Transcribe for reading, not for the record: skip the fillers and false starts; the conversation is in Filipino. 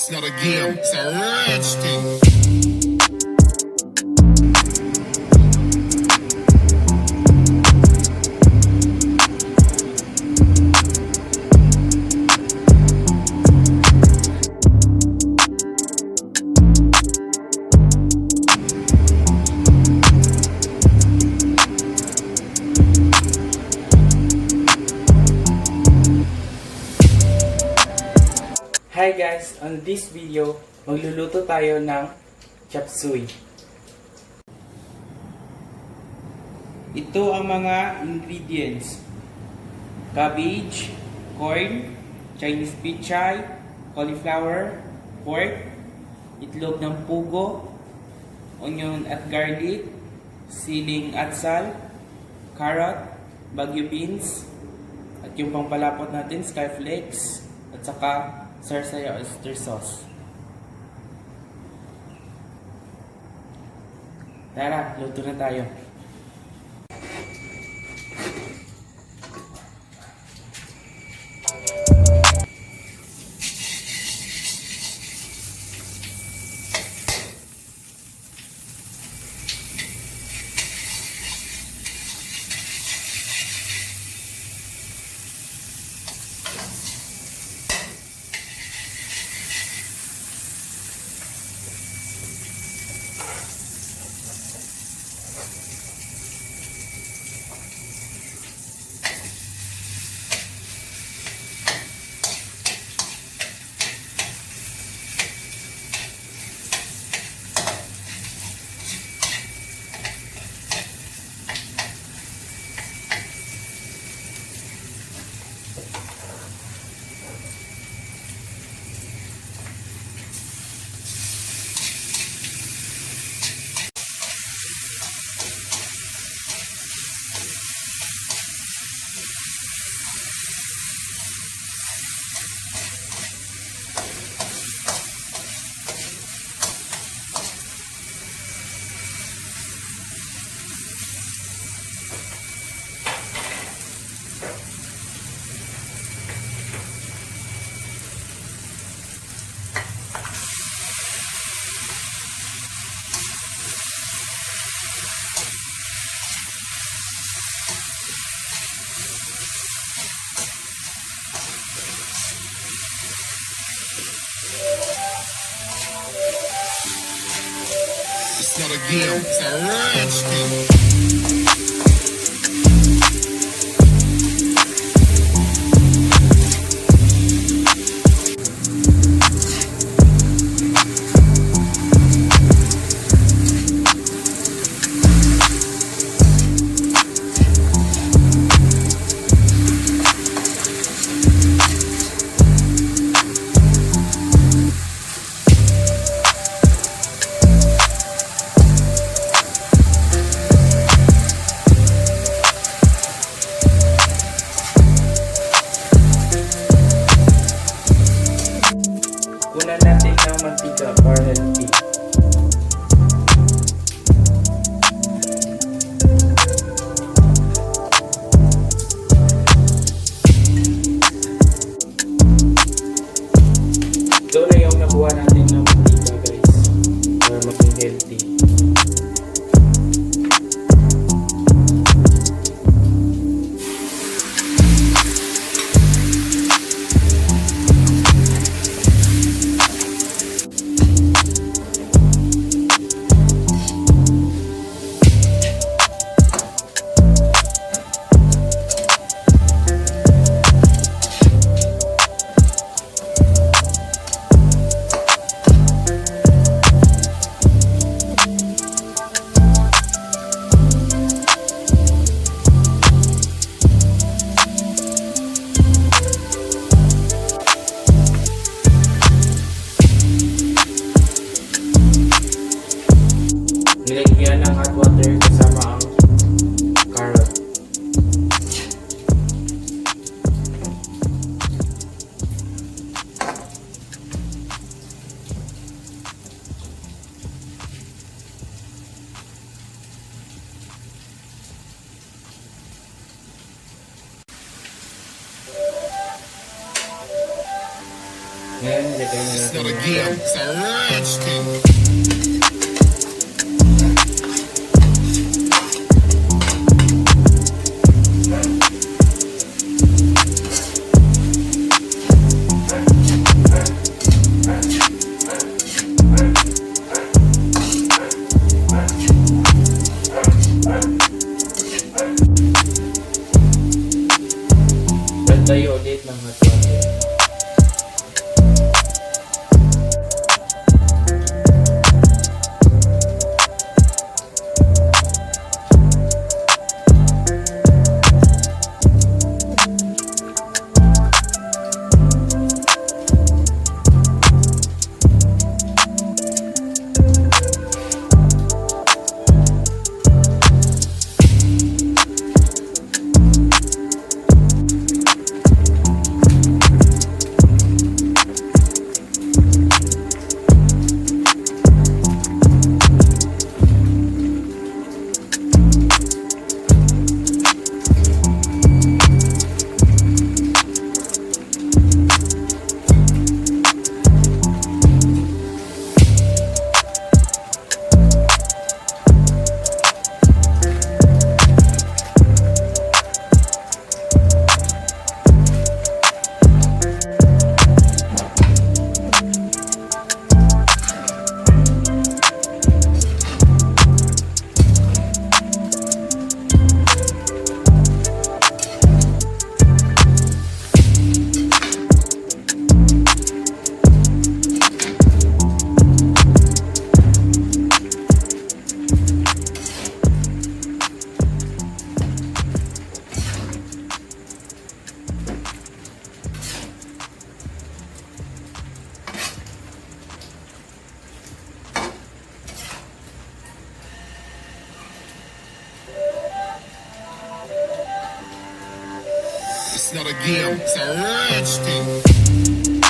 It's not a game, it's a rich thing. Hi guys! On this video, magluluto tayo ng chopsuey. Ito ang mga ingredients. Cabbage, corn, Chinese pichay, cauliflower, pork, itlog ng pugo, onion at garlic, siling at sal, carrot, bagyo beans, at yung pangpalapot natin, skyflakes, at saka sarsaya oyster sauce. Tara, luto na tayo. It's not a game, it's a rich thing. Kunan natin ng mantika para healthy. Ito na yung nakuha natin ng mantika guys, para maging healthy. Ngayon, ilagay na It's natin not a yung game, it's a rich thing. tayo ulit ng hot water. It's not a game, it's a rich thing.